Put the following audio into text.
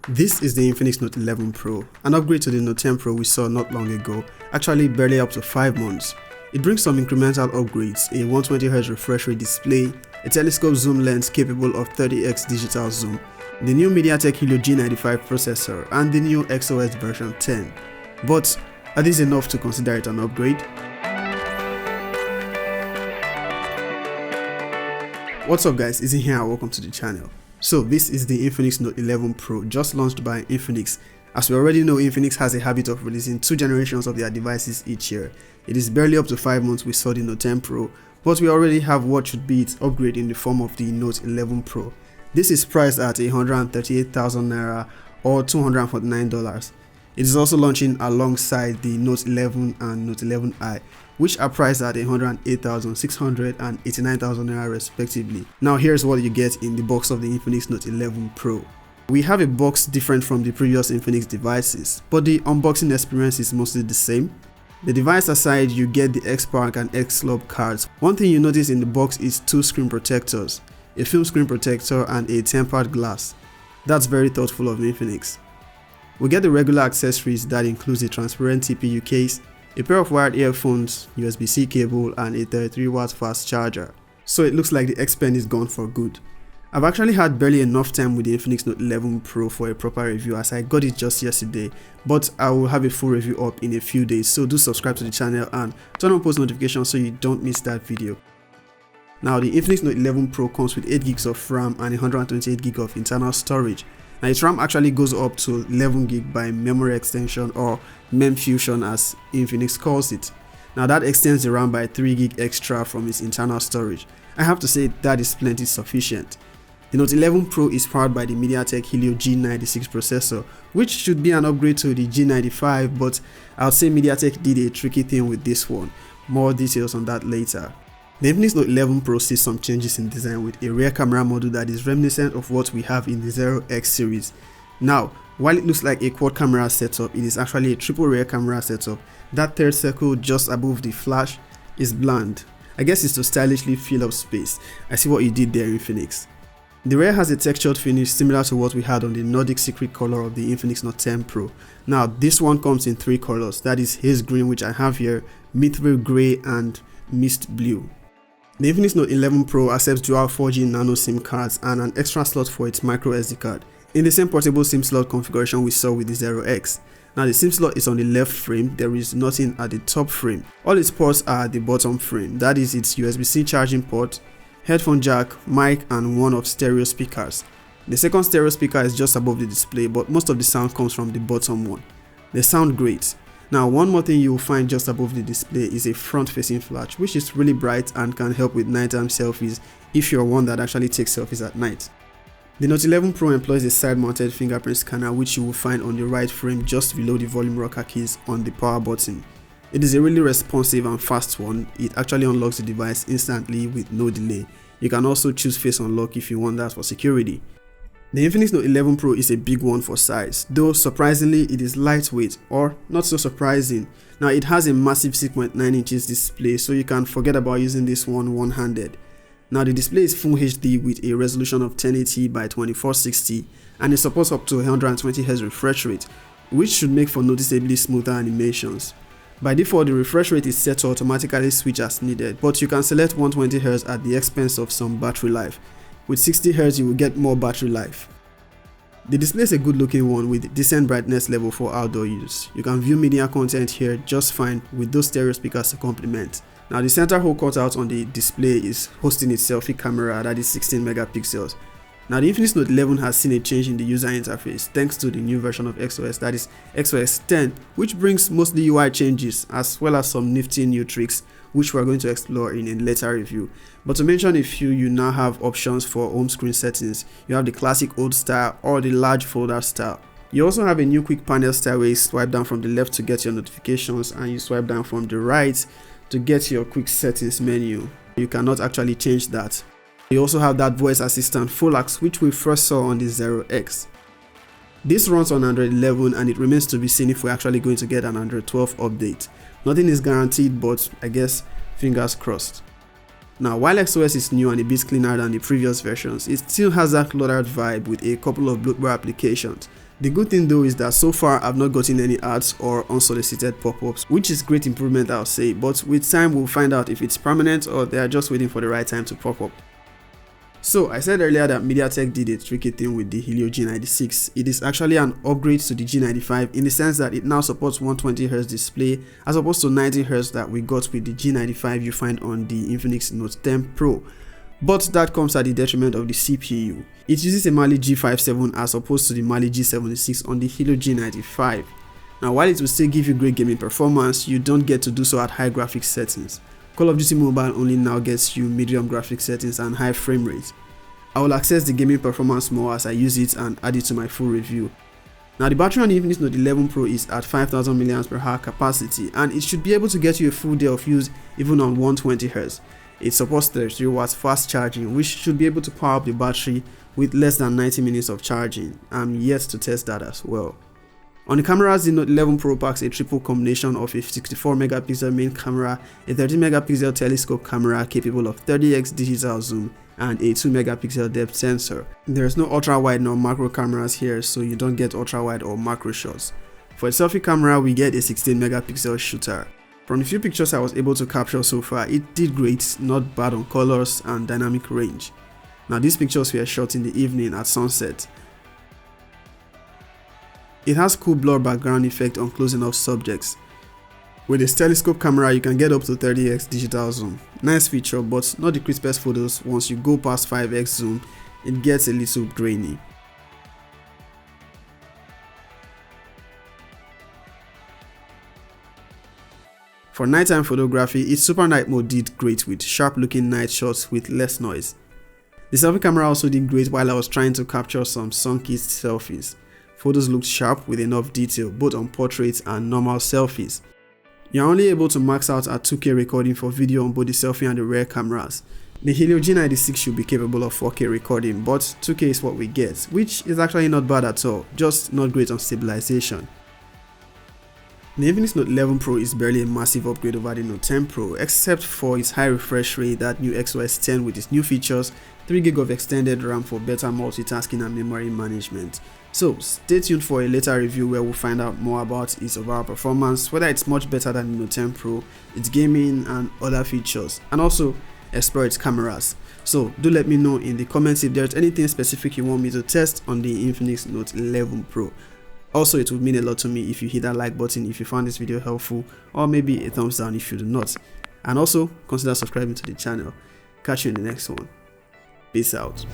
This is the Infinix Note 11 Pro, an upgrade to the Note 10 Pro we saw not long ago, actually barely up to 5 months. It brings some incremental upgrades, a 120Hz refresh rate display, a telescope zoom lens capable of 30x digital zoom, the new Mediatek Helio G96 processor, and the new XOS version 10. But are these enough to consider it an upgrade? What's up guys, Izzy here and welcome to the channel. So this is the Infinix Note 11 Pro, just launched by Infinix. As we already know, Infinix has a habit of releasing 2 generations of their devices each year. It is barely up to 5 months we saw the Note 10 Pro, but we already have what should be its upgrade in the form of the Note 11 Pro. This is priced at 138,000 Naira or $249. It is also launching alongside the Note 11 and Note 11i, which are priced at 108,600 and 89,000 Naira respectively. Now here's what you get in the box of the Infinix Note 11 Pro. We have a box different from the previous Infinix devices, but the unboxing experience is mostly the same. The device aside, you get the X-Park and X-Lub cards. One thing you notice in the box is 2 screen protectors, a film screen protector and a tempered glass. That's very thoughtful of Infinix. We get the regular accessories that includes a transparent TPU case, a pair of wired earphones, USB-C cable, and a 33W fast charger. So it looks like the X Pen is gone for good. I've actually had barely enough time with the Infinix Note 11 Pro for a proper review as I got it just yesterday, but I will have a full review up in a few days, so do subscribe to the channel and turn on post notifications so you don't miss that video. Now the Infinix Note 11 Pro comes with 8GB of RAM and 128GB of internal storage. Now its RAM actually goes up to 11GB by memory extension, or MEMfusion as Infinix calls it. Now that extends the RAM by 3GB extra from its internal storage. I have to say that is plenty sufficient. The Note 11 Pro is powered by the Mediatek Helio G96 processor, which should be an upgrade to the G95, but I'll say Mediatek did a tricky thing with this one. More details on that later. The Infinix Note 11 Pro sees some changes in design with a rear camera module that is reminiscent of what we have in the 0X series. Now, while it looks like a quad camera setup, it is actually a triple rear camera setup. That third circle just above the flash is bland. I guess it's to stylishly fill up space. I see what you did there, Infinix. The rear has a textured finish similar to what we had on the Nordic secret color of the Infinix Note 10 Pro. Now, this one comes in 3 colors, that is haze green, which I have here, mithril grey, and mist blue. The Infinix Note 11 Pro accepts dual 4G nano SIM cards and an extra slot for its micro SD card, in the same portable SIM slot configuration we saw with the 0X. Now the SIM slot is on the left frame, there is nothing at the top frame. All its ports are at the bottom frame, that is its USB-C charging port, headphone jack, mic, and one of stereo speakers. The second stereo speaker is just above the display, but most of the sound comes from the bottom one. They sound great. Now one more thing you will find just above the display is a front facing flash, which is really bright and can help with nighttime selfies if you're one that actually takes selfies at night. The Note 11 Pro employs a side mounted fingerprint scanner, which you will find on the right frame just below the volume rocker keys on the power button. It is a really responsive and fast one. It actually unlocks the device instantly with no delay. You can also choose face unlock if you want that for security. The Infinix Note 11 Pro is a big one for size, though surprisingly it is lightweight, or not so surprising. Now it has a massive 6.9 inches display, so you can forget about using this one one-handed. Now the display is Full HD with a resolution of 1080 by 2460 and it supports up to 120Hz refresh rate, which should make for noticeably smoother animations. By default, the refresh rate is set to automatically switch as needed, but you can select 120Hz at the expense of some battery life. With 60Hz you will get more battery life. The display is a good looking one with decent brightness level for outdoor use. You can view media content here just fine with those stereo speakers to complement. Now the center hole cutout on the display is hosting its selfie camera that is 16 megapixels. Now the Infinix Note 11 has seen a change in the user interface thanks to the new version of XOS, that is XOS 10, which brings mostly UI changes as well as some nifty new tricks which we are going to explore in a later review. But to mention a few, you now have options for home screen settings. You have the classic old style or the large folder style. You also have a new quick panel style where you swipe down from the left to get your notifications and you swipe down from the right to get your quick settings menu. You cannot actually change that. You also have that voice assistant Folax, which we first saw on the 0X. This runs on Android 11 and it remains to be seen if we're actually going to get an Android 12 update. Nothing is guaranteed, but I guess fingers crossed. Now, while XOS is new and a bit cleaner than the previous versions, it still has that cluttered vibe with a couple of bloatware applications. The good thing though is that so far I've not gotten any ads or unsolicited pop-ups, which is great improvement I'll say, but with time we'll find out if it's permanent or they are just waiting for the right time to pop up. So I said earlier that Mediatek did a tricky thing with the Helio G96. It is actually an upgrade to the G95 in the sense that it now supports 120Hz display as opposed to 90Hz that we got with the G95 you find on the Infinix Note 10 Pro. But that comes at the detriment of the CPU. It uses a Mali G57 as opposed to the Mali G76 on the Helio G95. Now while it will still give you great gaming performance, you don't get to do so at high graphics settings. Call of Duty Mobile only now gets you medium graphics settings and high frame rate. I will access the gaming performance more as I use it and add it to my full review. Now the battery on the Infinix Note 11 Pro is at 5000 mAh capacity and it should be able to get you a full day of use even on 120Hz. It supports 33 watts fast charging, which should be able to power up the battery with less than 90 minutes of charging. I'm yet to test that as well. On the cameras, the Note 11 Pro packs a triple combination of a 64 megapixel main camera, a 30 megapixel telescope camera capable of 30x digital zoom, and a 2 megapixel depth sensor. There's no ultra wide nor macro cameras here, so you don't get ultra wide or macro shots. For a selfie camera, we get a 16 megapixel shooter. From the few pictures I was able to capture so far, it did great, not bad on colors and dynamic range. Now these pictures were shot in the evening at sunset. It has cool blur background effect on close enough subjects. With a telescope camera you can get up to 30x digital zoom. Nice feature, but not the crispest photos. Once you go past 5x zoom, it gets a little grainy. For nighttime photography, its super night mode did great with sharp looking night shots with less noise. The selfie camera also did great while I was trying to capture some sun-kissed selfies. Photos looked sharp with enough detail both on portraits and normal selfies. You're only able to max out at 2K recording for video on both the selfie and the rear cameras. The Helio G96 should be capable of 4K recording, but 2K is what we get, which is actually not bad at all, just not great on stabilization. The Infinix Note 11 Pro is barely a massive upgrade over the Note 10 Pro, except for its high refresh rate, that new XOS 10 with its new features, 3GB of extended RAM for better multitasking and memory management. So stay tuned for a later review where we'll find out more about its overall performance, whether it's much better than the Note 10 Pro, its gaming and other features, and also explore its cameras. So do let me know in the comments if there's anything specific you want me to test on the Infinix Note 11 Pro. Also, it would mean a lot to me if you hit that like button if you found this video helpful, or maybe a thumbs down if you do not. And also consider subscribing to the channel. Catch you in the next one. Peace out.